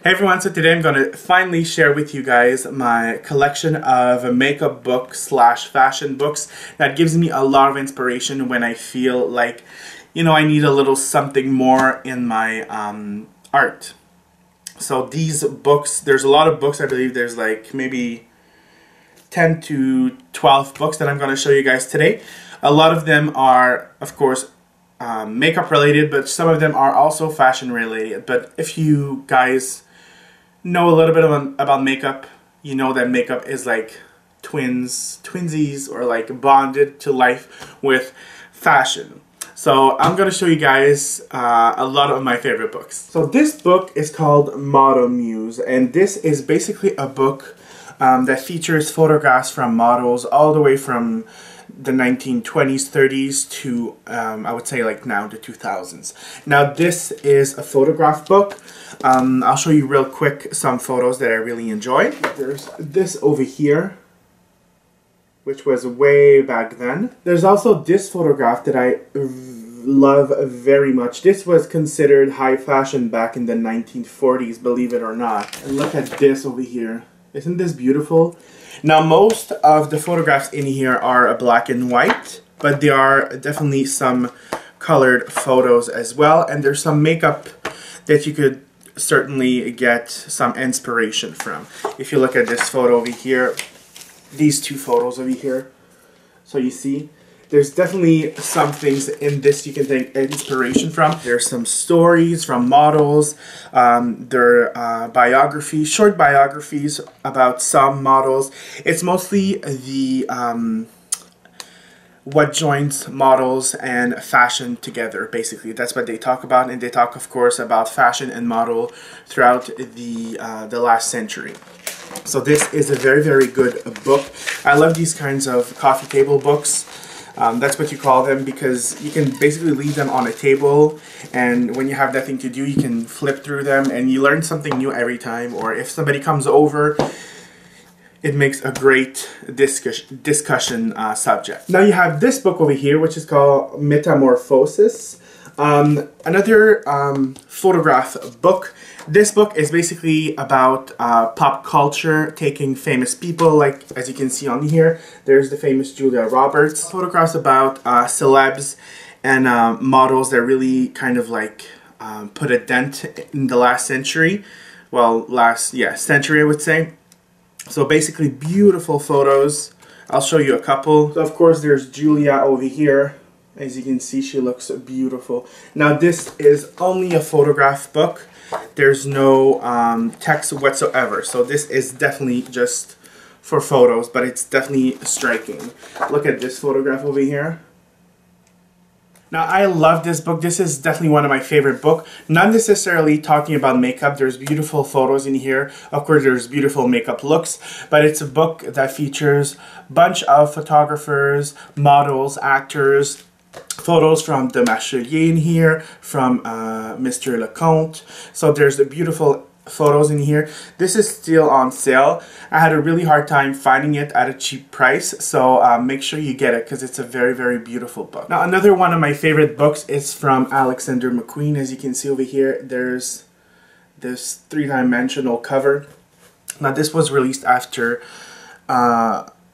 Hey everyone, so today I'm going to finally share with you guys my collection of makeup books slash fashion books that gives me a lot of inspiration when I feel like, you know, I need a little something more in my art. So these books, there's a lot of books. I believe there's like maybe 10 to 12 books that I'm going to show you guys today. A lot of them are, of course, makeup related, but some of them are also fashion related. But if you guys know a little bit about makeup, you know that makeup is like twinsies, or like bonded to life with fashion. So I'm going to show you guys a lot of my favorite books. So this book is called Model Muse, and this is basically a book that features photographs from models all the way from the 1920s, 30s to I would say like now the 2000s. Now this is a photograph book. I'll show you real quick some photos that I really enjoy. There's this over here, which was way back then. There's also this photograph that I love very much. This was considered high fashion back in the 1940s, believe it or not. And look at this over here. Isn't this beautiful? Now most of the photographs in here are black and white, but there are definitely some colored photos as well, and there's some makeup that you could certainly get some inspiration from. If you look at this photo over here, these two photos over here, so you see there's definitely some things in this you can take inspiration from. There's some stories from models. There are biographies, short biographies about some models. It's mostly the what joins models and fashion together, basically. That's what they talk about, and they talk, of course, about fashion and model throughout the last century. So this is a very, very good book. I love these kinds of coffee table books. That's what you call them, because you can basically leave them on a table, and when you have nothing to do, you can flip through them and you learn something new every time. Or if somebody comes over, it makes a great discussion subject. Now you have this book over here, which is called Metamorphosis. Another photograph book. This book is basically about pop culture, taking famous people, like as you can see on here. There's the famous Julia Roberts. Photographs about celebs and models that really kind of like put a dent in the last century. Well, century I would say. So basically beautiful photos. I'll show you a couple. So of course there's Julia over here. As you can see, she looks beautiful. Now this is only a photograph book. There's no text whatsoever. So this is definitely just for photos, but it's definitely striking. Look at this photograph over here. Now I love this book. This is definitely one of my favorite books. Not necessarily talking about makeup. There's beautiful photos in here. Of course there's beautiful makeup looks, but it's a book that features a bunch of photographers, models, actors, photos from the Marchelier in here, from Mr. Lecomte. So there's the beautiful photos in here. This is still on sale. I had a really hard time finding it at a cheap price, so make sure you get it because it's a very, very beautiful book. Now another one of my favorite books is from Alexander McQueen. As you can see over here, there's this three-dimensional cover. Now this was released after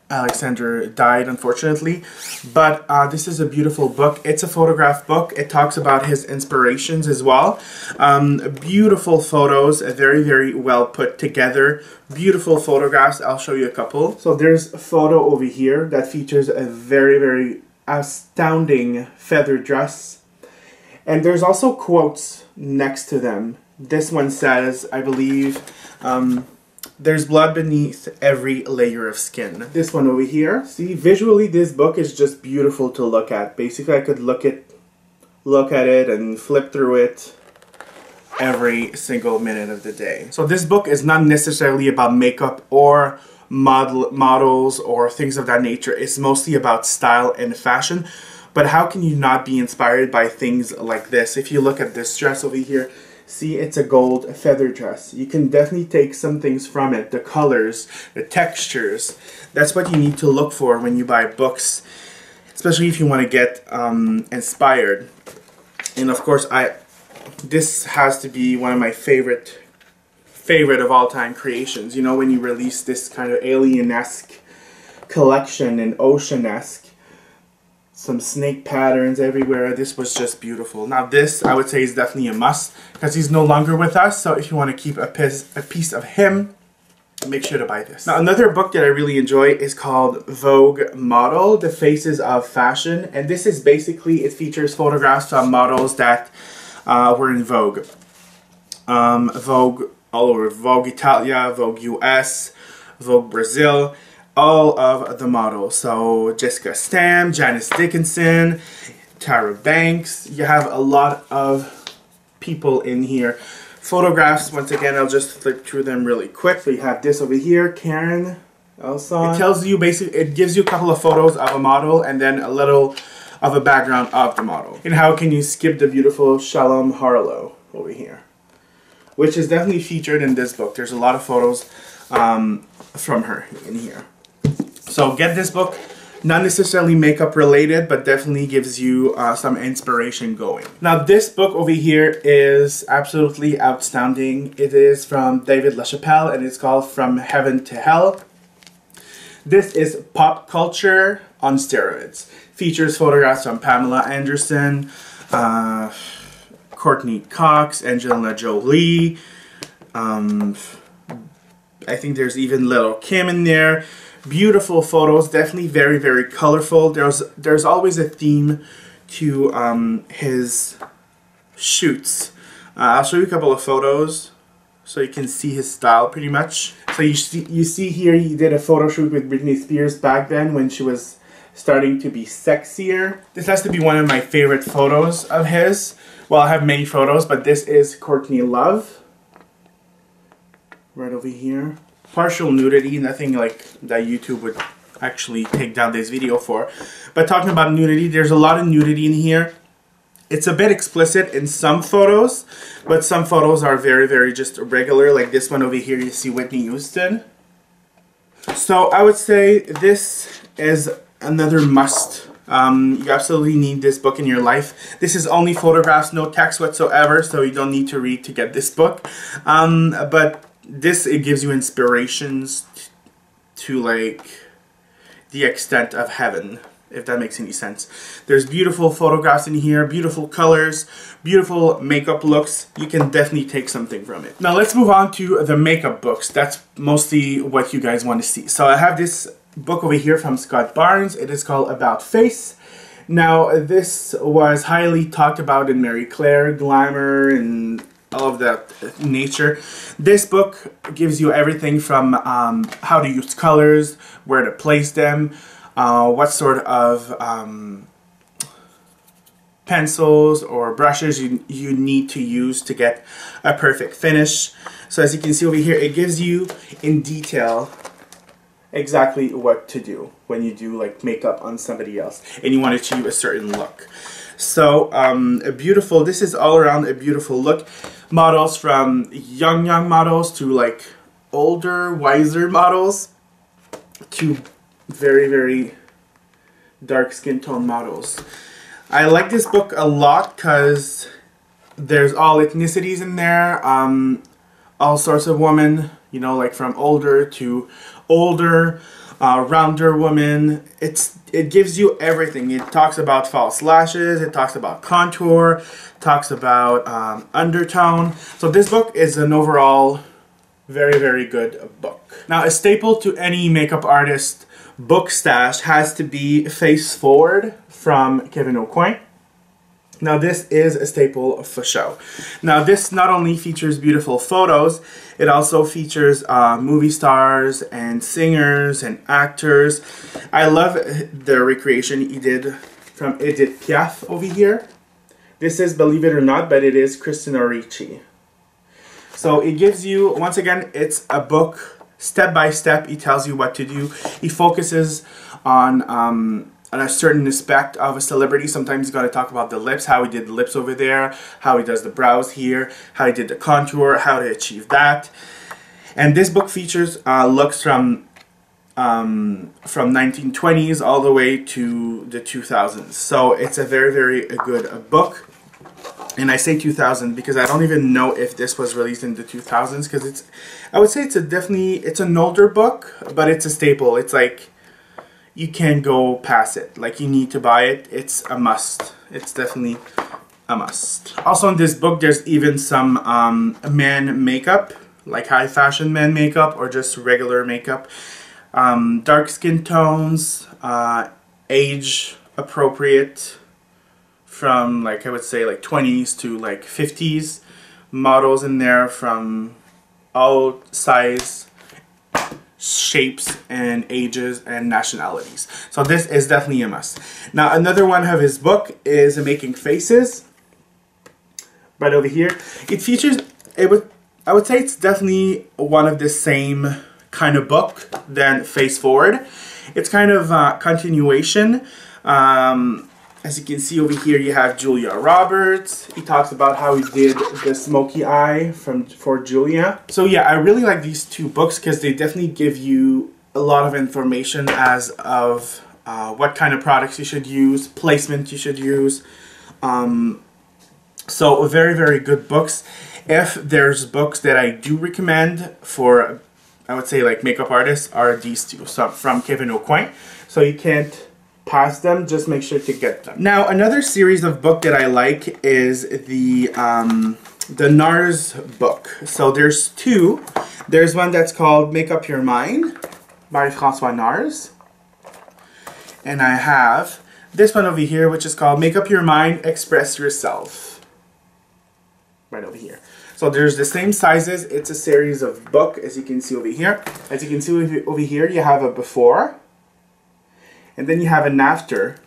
Alexander died, unfortunately, but this is a beautiful book. It's a photograph book. It talks about his inspirations as well. Beautiful photos, very, very well put together. Beautiful photographs. I'll show you a couple. So there's a photo over here that features a very, very astounding feather dress, and there's also quotes next to them. This one says, I believe, there's blood beneath every layer of skin. This one over here, see, visually this book is just beautiful to look at. Basically I could look at it and flip through it every single minute of the day. So this book is not necessarily about makeup or models or things of that nature. It's mostly about style and fashion. But how can you not be inspired by things like this? If you look at this dress over here, see, it's a gold feather dress. You can definitely take some things from it. The colors, the textures. That's what you need to look for when you buy books, especially if you want to get inspired. And of course, this has to be one of my favorite favorite of all time creations. You know, when you release this kind of alien-esque collection and ocean-esque, some snake patterns everywhere. This was just beautiful. Now this, I would say, is definitely a must because he's no longer with us. So if you want to keep a piece of him, make sure to buy this. Now another book that I really enjoy is called Vogue Model, The Faces of Fashion. And this is basically, it features photographs of models that were in Vogue. Vogue all over, Vogue Italia, Vogue US, Vogue Brazil, all of the models. So Jessica Stam, Janice Dickinson, Tara Banks. You have a lot of people in here. Photographs, once again, I'll just flip through them really quick. We have this over here, Karen Elson. It tells you basically, it gives you a couple of photos of a model and then a little of a background of the model. And how can you skip the beautiful Shalom Harlow over here, which is definitely featured in this book. There's a lot of photos from her in here. So get this book, not necessarily makeup related, but definitely gives you some inspiration going. Now this book over here is absolutely outstanding. It is from David LaChapelle and it's called From Heaven to Hell. This is pop culture on steroids. Features photographs from Pamela Anderson, Courtney Cox, Angelina Jolie. I think there's even Little Kim in there. Beautiful photos, definitely very, very colorful. There's always a theme to his shoots. I'll show you a couple of photos so you can see his style pretty much. So you see here he did a photo shoot with Britney Spears back then when she was starting to be sexier. This has to be one of my favorite photos of his. Well, I have many photos, but this is Courtney Love. Right over here. Partial nudity, nothing like that YouTube would actually take down this video for. But talking about nudity, there's a lot of nudity in here. It's a bit explicit in some photos, but some photos are very, very just regular. Like this one over here, you see Whitney Houston. So I would say this is another must. You absolutely need this book in your life. This is only photographs, no text whatsoever, so you don't need to read to get this book. But this, it gives you inspirations to like the extent of heaven, if that makes any sense. There's beautiful photographs in here, beautiful colors, beautiful makeup looks. You can definitely take something from it. Now let's move on to the makeup books. That's mostly what you guys want to see. So I have this book over here from Scott Barnes. It is called About Face. Now this was highly talked about in Marie Claire, Glamour, and all of that nature. This book gives you everything from how to use colors, where to place them, what sort of pencils or brushes you need to use to get a perfect finish. So as you can see over here, it gives you in detail exactly what to do when you do like makeup on somebody else and you want to achieve a certain look. So a beautiful, this is all around a beautiful look. Models from young models to like older, wiser models to very, very dark skin tone models. I like this book a lot because there's all ethnicities in there, all sorts of women, you know, like from older to older, rounder women. It gives you everything. It talks about false lashes, it talks about contour, talks about undertone. So this book is an overall very, very good book. Now a staple to any makeup artist book stash has to be Face Forward from Kevyn Aucoin. Now this is a staple for show. Now this not only features beautiful photos, it also features movie stars and singers and actors. I love the recreation he did from Edith Piaf over here. This is, believe it or not, but it is Christina Ricci. So it gives you, once again, it's a book, step by step, he tells you what to do. He focuses on a certain aspect of a celebrity. Sometimes he's got to talk about the lips, how he did the lips over there, how he does the brows here, how he did the contour, how to achieve that. And this book features looks from 1920s all the way to the 2000s. So it's a very, very good book. And I say 2000 because I don't even know if this was released in the 2000s, because it's, I would say it's it's an older book, but it's a staple. It's like, you can't go past it. Like, you need to buy it. It's a must. It's definitely a must. Also in this book, there's even some man makeup, like high fashion man makeup or just regular makeup. Dark skin tones, age appropriate, from like, I would say like 20s to like 50s, models in there from all size, shapes and ages and nationalities. So this is definitely a must. Now another one of his book is Making Faces, right over here. It features, I would say it's definitely one of the same kind of book than Face Forward. It's kind of a continuation. As you can see over here, you have Julia Roberts. He talks about how he did the smoky eye for Julia. So yeah, I really like these two books because they definitely give you a lot of information as of what kind of products you should use, placement you should use. So very, very good books. If there's books that I do recommend for, I would say like makeup artists, are these two. So from Kevyn Aucoin. So you can't pass them, just make sure to get them. Now another series of book that I like is the Nars book. So there's two. There's one that's called Make Up Your Mind by François Nars. And I have this one over here, which is called Make Up Your Mind, Express Yourself. Right over here. So there's the same sizes. It's a series of book, as you can see over here. As you can see over here, you have a before. And then you have an after.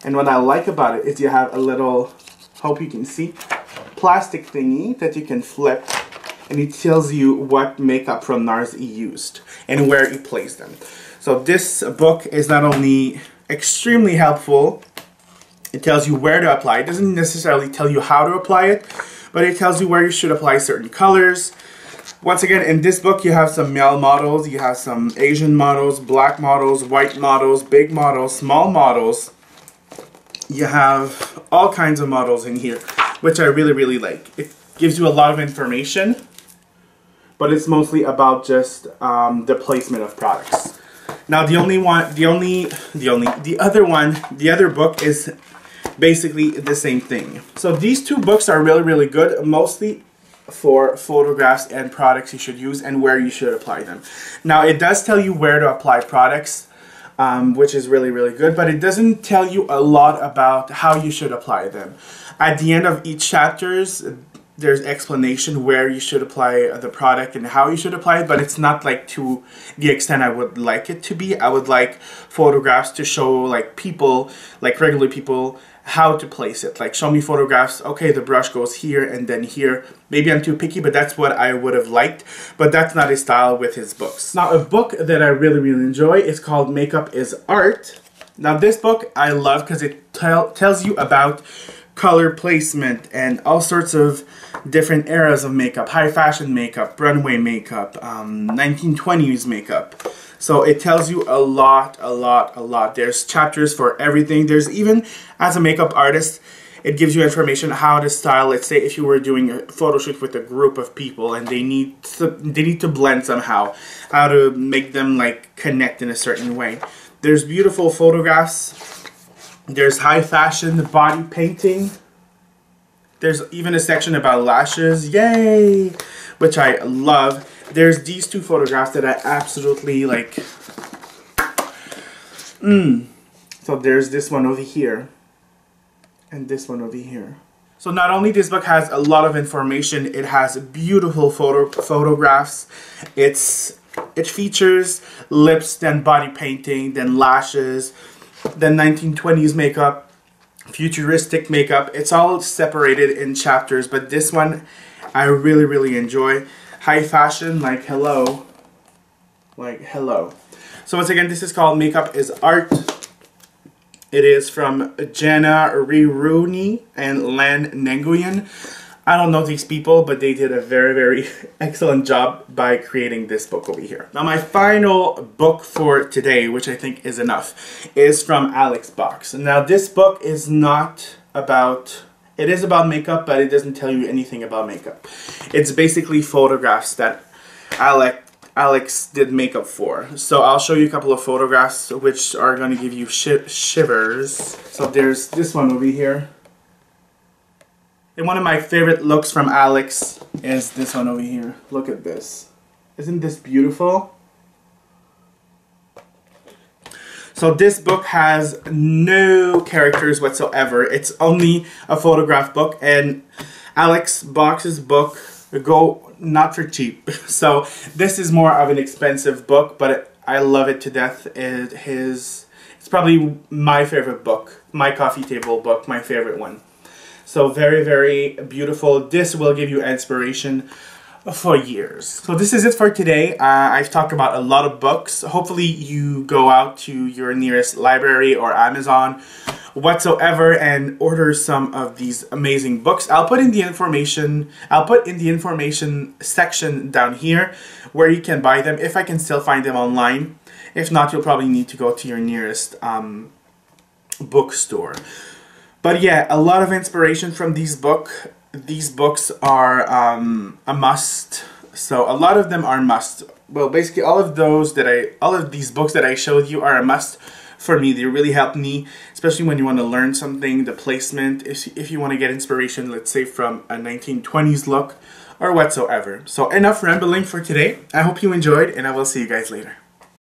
And what I like about it is you have a little, hope you can see, plastic thingy that you can flip. And it tells you what makeup from Nars he used and where he placed them. So this book is not only extremely helpful, it tells you where to apply. It doesn't necessarily tell you how to apply it, but it tells you where you should apply certain colors. Once again, in this book, you have some male models, you have some Asian models, black models, white models, big models, small models. You have all kinds of models in here, which I really, really like. It gives you a lot of information, but it's mostly about just the placement of products. Now, the other book is basically the same thing. So these two books are really, really good, mostly for photographs and products you should use and where you should apply them. Now it does tell you where to apply products, which is really, really good, but it doesn't tell you a lot about how you should apply them. At the end of each chapters, there's explanation where you should apply the product and how you should apply it, but it's not like to the extent I would like it to be. I would like photographs to show like people, like regular people, how to place it. Like show me photographs, okay, the brush goes here and then here. Maybe I'm too picky, but that's what I would have liked, but that's not his style with his books. Now a book that I really, really enjoy is called Makeup is Art. Now this book I love because it tells you about color placement and all sorts of different eras of makeup, high fashion makeup, runway makeup, 1920s makeup. So it tells you a lot. There's chapters for everything. There's even, as a makeup artist, it gives you information how to style. Let's say if you were doing a photo shoot with a group of people and they need to blend somehow, how to make them like connect in a certain way. There's beautiful photographs. There's high fashion body painting. There's even a section about lashes, yay, which I love. There's these two photographs that I absolutely like. So there's this one over here and this one over here. So not only this book has a lot of information, it has beautiful photographs. It features lips, then body painting, then lashes, then 1920s makeup, futuristic makeup. It's all separated in chapters, but this one I really, really enjoy. High fashion, like hello. Like hello. So once again, this is called Makeup is Art. It is from Jana Riruni and Lan Nguyen. I don't know these people, but they did a very, very excellent job by creating this book over here. Now my final book for today, which I think is enough, is from Alex Box. Now this book is not about It is about makeup, but it doesn't tell you anything about makeup. It's basically photographs that Alex did makeup for. So I'll show you a couple of photographs which are going to give you shivers. So there's this one over here. And one of my favorite looks from Alex is this one over here. Look at this. Isn't this beautiful? So this book has no characters whatsoever. It's only a photograph book, and Alex Box's book go not for cheap. So this is more of an expensive book, but I love it to death. It's probably my favorite book, my coffee table book, my favorite one. So very, very beautiful. This will give you inspiration for years. So this is it for today. I've talked about a lot of books. Hopefully you go out to your nearest library or Amazon whatsoever and order some of these amazing books. I'll put in the information section down here where you can buy them if I can still find them online. If not, you'll probably need to go to your nearest bookstore. But yeah, a lot of inspiration from these books. These books are a must. So a lot of them are must. Well, basically all of these books that I showed you are a must for me. They really help me, especially when you want to learn something, the placement, if you want to get inspiration, let's say from a 1920s look or whatsoever. So enough rambling for today. I hope you enjoyed, and I will see you guys later.